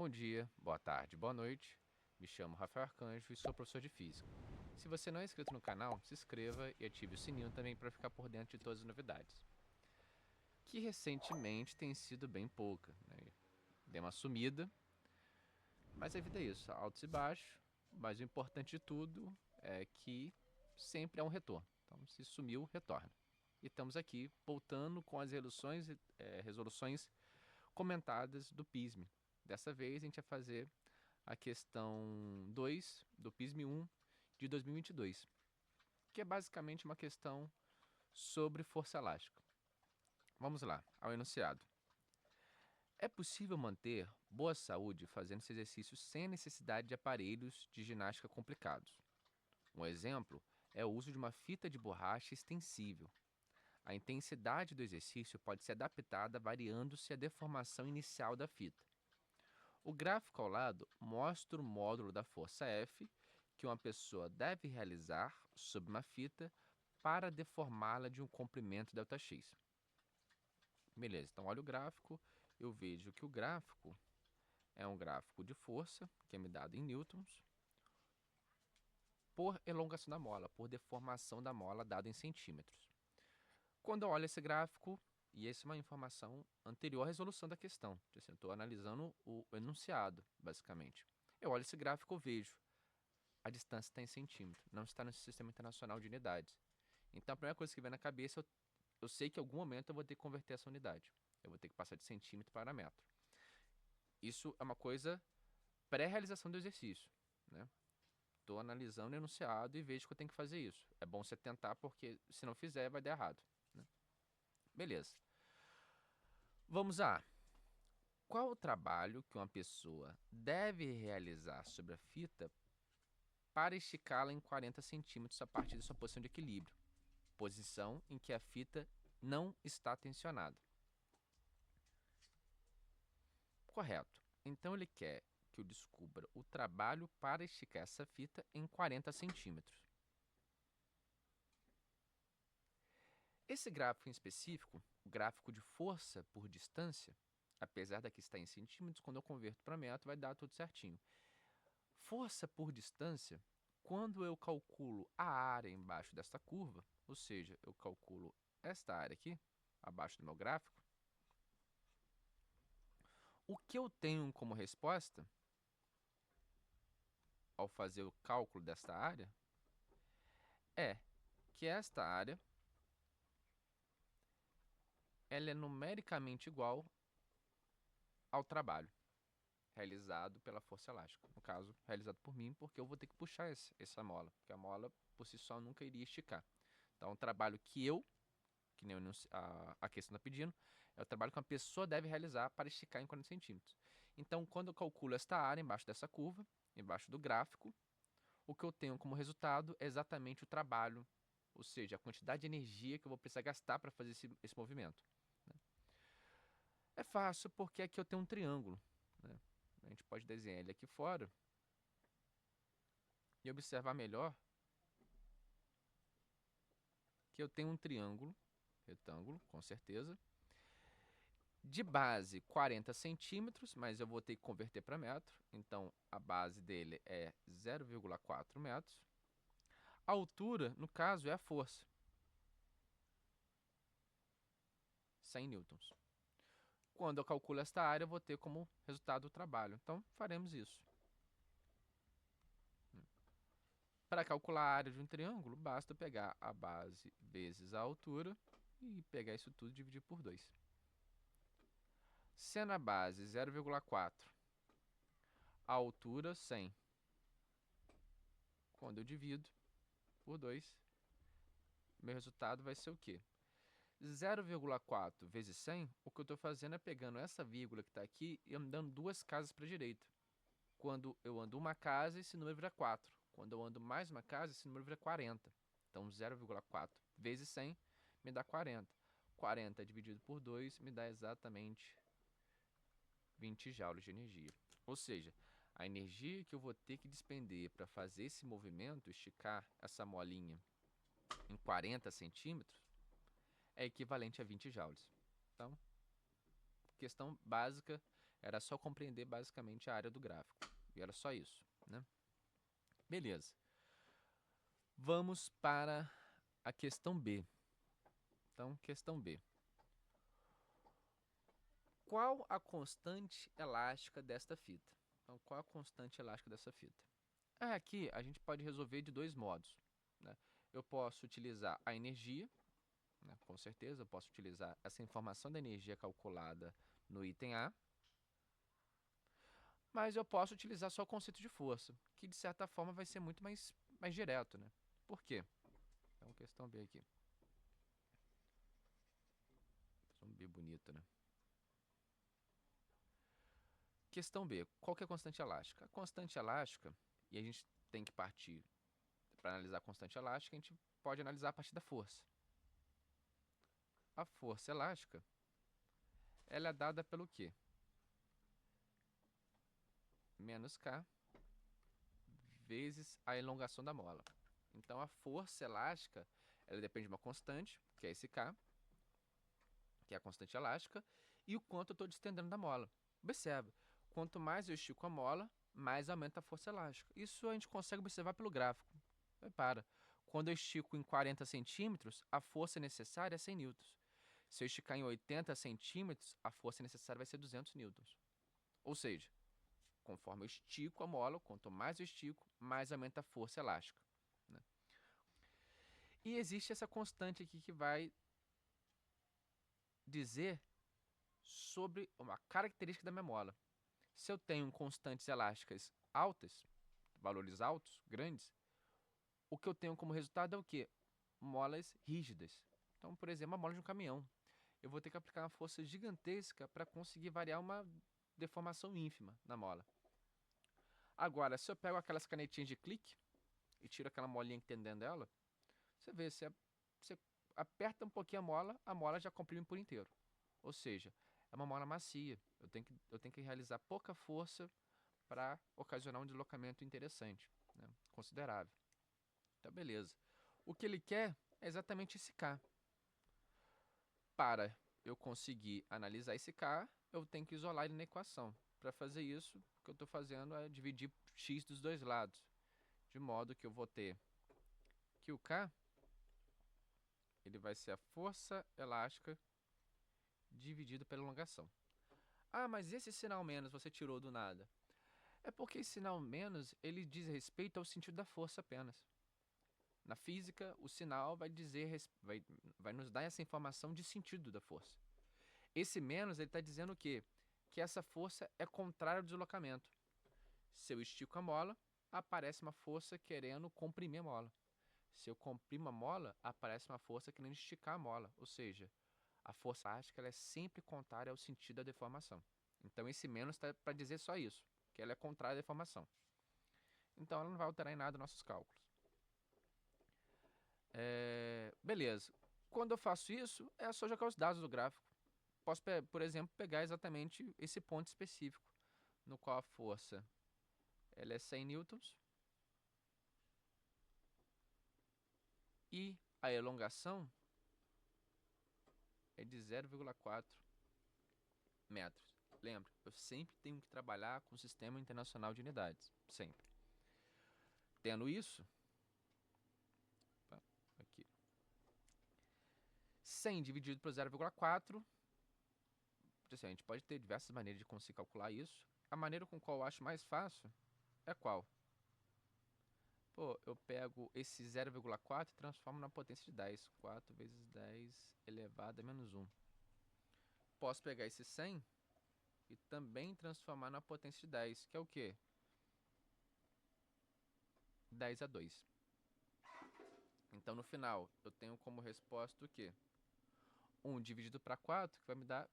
Bom dia, boa tarde, boa noite. Me chamo Rafael Arcanjo e sou professor de Física. Se você não é inscrito no canal, se inscreva e ative o sininho também para ficar por dentro de todas as novidades. Que recentemente tem sido bem pouca, né? Deu uma sumida, mas a vida é isso, altos e baixos. Mas o importante de tudo é que sempre há um retorno. Então, se sumiu, retorna. E estamos aqui voltando com as resoluções comentadas do PISME. Dessa vez a gente vai fazer a questão 2 do PISME 1 de 2022, que é basicamente uma questão sobre força elástica. Vamos lá, ao enunciado. É possível manter boa saúde fazendo esse exercício sem necessidade de aparelhos de ginástica complicados. Um exemplo é o uso de uma fita de borracha extensível. A intensidade do exercício pode ser adaptada variando-se a deformação inicial da fita. O gráfico ao lado mostra o módulo da força F que uma pessoa deve realizar sobre uma fita para deformá-la de um comprimento ΔX. Beleza, então olha o gráfico, eu vejo que o gráfico é um gráfico de força, que é me dado em newtons, por elongação da mola, por deformação da mola dado em centímetros. Quando eu olho esse gráfico, e essa é uma informação anterior à resolução da questão, assim, eu estou analisando o enunciado, basicamente. Eu olho esse gráfico e vejo a distância está em centímetro, não está no Sistema Internacional de Unidades. Então a primeira coisa que vem na cabeça, eu sei que em algum momento eu vou ter que converter essa unidade. Eu vou ter que passar de centímetro para metro. Isso é uma coisa pré-realização do exercício, né? Estou analisando o enunciado e vejo que eu tenho que fazer isso. É bom você tentar, porque se não fizer, vai dar errado, né? Beleza. Vamos a qual o trabalho que uma pessoa deve realizar sobre a fita para esticá-la em 40 centímetros a partir da sua posição de equilíbrio, posição em que a fita não está tensionada. Correto. Então ele quer que eu descubra o trabalho para esticar essa fita em 40 centímetros. Esse gráfico em específico, o gráfico de força por distância, apesar daqui estar em centímetros, quando eu converto para metro vai dar tudo certinho. Força por distância, quando eu calculo a área embaixo desta curva, ou seja, eu calculo esta área aqui, abaixo do meu gráfico, o que eu tenho como resposta, ao fazer o cálculo desta área, é que esta área ela é numericamente igual ao trabalho realizado pela força elástica. No caso, realizado por mim, porque eu vou ter que puxar essa mola, porque a mola por si só nunca iria esticar. Então, o trabalho que nem a questão está pedindo, é o trabalho que uma pessoa deve realizar para esticar em 40 centímetros. Então, quando eu calculo esta área embaixo dessa curva, embaixo do gráfico, o que eu tenho como resultado é exatamente o trabalho, ou seja, a quantidade de energia que eu vou precisar gastar para fazer esse movimento. Né? É fácil porque aqui eu tenho um triângulo. Né? A gente pode desenhar ele aqui fora e observar melhor que eu tenho um triângulo, retângulo, com certeza, de base 40 centímetros, mas eu vou ter que converter para metro, então a base dele é 0,4 metros. A altura, no caso, é a força, 100 newtons. Quando eu calculo esta área, eu vou ter como resultado o trabalho. Então, faremos isso. Para calcular a área de um triângulo, basta pegar a base vezes a altura e pegar isso tudo e dividir por 2. Sendo a base 0,4, a altura 100. Quando eu divido por 2, meu resultado vai ser o quê? 0,4 vezes 100, o que eu estou fazendo é pegando essa vírgula que está aqui e andando 2 casas para a direita. Quando eu ando uma casa, esse número vira 4. Quando eu ando mais uma casa, esse número vira 40. Então, 0,4 vezes 100 me dá 40. 40 dividido por 2 me dá exatamente 20 joules de energia. Ou seja, a energia que eu vou ter que despender para fazer esse movimento, esticar essa molinha em 40 centímetros, é equivalente a 20 joules. Então, questão básica Era só compreender basicamente a área do gráfico. E era só isso, né? Beleza. Vamos para a questão B. Então, questão B. Qual a constante elástica desta fita? Então, qual a constante elástica dessa fita? Aqui a gente pode resolver de dois modos, né? Eu posso utilizar a energia, né? Com certeza, eu posso utilizar essa informação da energia calculada no item A, mas eu posso utilizar só o conceito de força, que de certa forma vai ser muito mais direto, né? Por quê? Então, questão B aqui. Questão B bonita, né? Questão B, qual que é a constante elástica? A constante elástica, e a gente tem que partir para analisar a constante elástica, a gente pode analisar a partir da força. A força elástica, ela é dada pelo quê? Menos K vezes a elongação da mola. Então, a força elástica, ela depende de uma constante, que é esse K, que é a constante elástica, e o quanto eu estou distendendo da mola. Observe, quanto mais eu estico a mola, mais aumenta a força elástica. Isso a gente consegue observar pelo gráfico. Repara, quando eu estico em 40 centímetros, a força necessária é 100 newtons. Se eu esticar em 80 centímetros, a força necessária vai ser 200 newtons. Ou seja, conforme eu estico a mola, quanto mais eu estico, mais aumenta a força elástica, né? E existe essa constante aqui que vai dizer sobre uma característica da minha mola. Se eu tenho constantes elásticas altas, valores altos, grandes, o que eu tenho como resultado é o quê? Molas rígidas. Então, por exemplo, a mola de um caminhão. Eu vou ter que aplicar uma força gigantesca para conseguir variar uma deformação ínfima na mola. Agora, se eu pego aquelas canetinhas de clique e tiro aquela molinha que tem dentro dela, você vê, você aperta um pouquinho a mola já comprime por inteiro. Ou seja, é uma mola macia. Eu tenho que realizar pouca força para ocasionar um deslocamento interessante, né? Considerável. Então, beleza. O que ele quer é exatamente esse K. Para eu conseguir analisar esse K, eu tenho que isolar ele na equação. Para fazer isso, o que eu estou fazendo é dividir x dos dois lados, de modo que eu vou ter que o K ele vai ser a força elástica dividido pela elongação. Ah, mas esse sinal menos você tirou do nada. É porque esse sinal menos ele diz respeito ao sentido da força apenas. Na física, o sinal vai nos dar essa informação de sentido da força. Esse menos ele está dizendo o quê? Que essa força é contrária ao deslocamento. Se eu estico a mola, aparece uma força querendo comprimir a mola. Se eu comprimo a mola, aparece uma força querendo esticar a mola. Ou seja, a força elástica ela é sempre contrária ao sentido da deformação. Então esse menos está para dizer só isso, que ela é contrária à deformação. Então ela não vai alterar em nada nossos cálculos. Beleza. Quando eu faço isso, é só jogar os dados do gráfico. Posso, por exemplo, pegar exatamente esse ponto específico, no qual a força ela é 100 newtons e a elongação é de 0,4 metros. Lembra, eu sempre tenho que trabalhar com o Sistema Internacional de Unidades. Sempre. Tendo isso, aqui, 100 dividido por 0,4, assim, a gente pode ter diversas maneiras de conseguir calcular isso. A maneira com qual eu acho mais fácil é qual? Pô, eu pego esse 0,4 e transformo na potência de 10. 4 vezes 10 elevado a menos 1. Posso pegar esse 100 e também transformar na potência de 10, que é o quê? 10 a 2. Então, no final, eu tenho como resposta o quê? 1 dividido para 4, que vai me dar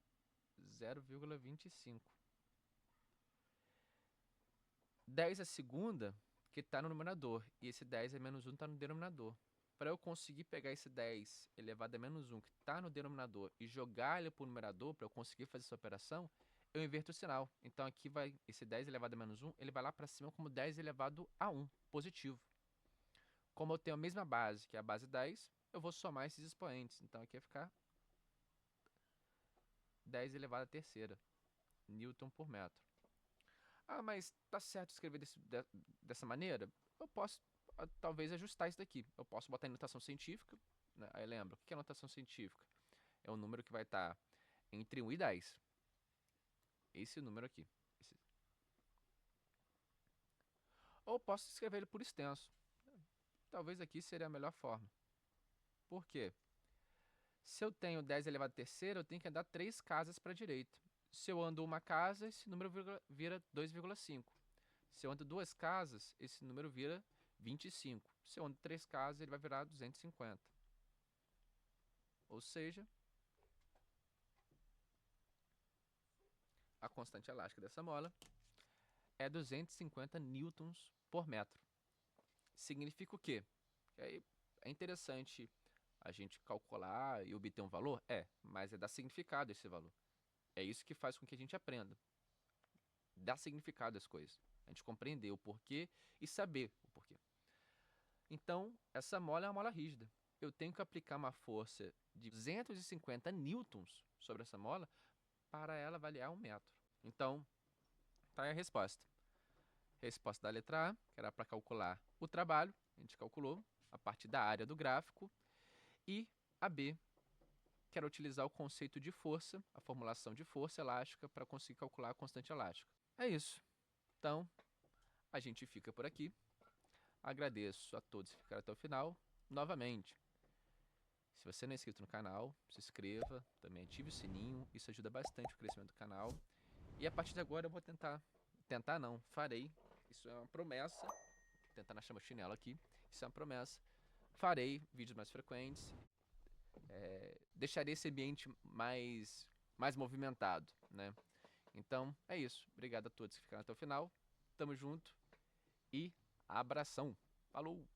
0,25. 10 é a segunda, que está no numerador, e esse 10 é menos 1 está no denominador. Para eu conseguir pegar esse 10 elevado a menos 1 que está no denominador e jogar ele para o numerador, para eu conseguir fazer essa operação, eu inverto o sinal. Então aqui vai esse 10 elevado a menos 1, ele vai lá para cima como 10 elevado a 1, positivo. Como eu tenho a mesma base, que é a base 10, eu vou somar esses expoentes. Então aqui vai ficar 10 elevado a terceira. Newton por metro. Ah, mas tá certo escrever dessa maneira? Eu posso talvez ajustar isso daqui. Eu posso botar em notação científica, né? Aí lembra, o que é notação científica? É um número que vai estar entre 1 e 10. Esse número aqui. Ou posso escrever ele por extenso. Talvez aqui seria a melhor forma. Por quê? Se eu tenho 10 elevado a terceira, eu tenho que andar 3 casas para a direita. Se eu ando uma casa, esse número vira 2,5. Se eu ando 2 casas, esse número vira 25. Se eu ando 3 casas, ele vai virar 250. Ou seja, a constante elástica dessa mola é 250 newtons por metro. Significa o quê? É interessante a gente calcular e obter um valor? Mas é dar significado a esse valor. É isso que faz com que a gente aprenda. Dar significado às coisas. A gente compreender o porquê e saber o porquê. Então, essa mola é uma mola rígida. Eu tenho que aplicar uma força de 250 newtons sobre essa mola para ela avaliar 1 metro. Então, tá aí a resposta. Resposta da letra A, que era para calcular o trabalho, a gente calculou a partir da área do gráfico. E a B, que era utilizar o conceito de força, a formulação de força elástica, para conseguir calcular a constante elástica. É isso. Então, a gente fica por aqui. Agradeço a todos que ficaram até o final. Novamente, se você não é inscrito no canal, se inscreva, também ative o sininho, isso ajuda bastante o crescimento do canal. E a partir de agora eu vou tentar não, farei, isso é uma promessa, tentando achar meu chinelo aqui, isso é uma promessa, farei vídeos mais frequentes, deixarei esse ambiente mais movimentado, né? Então, é isso. Obrigado a todos que ficaram até o final. Tamo junto e abração. Falou!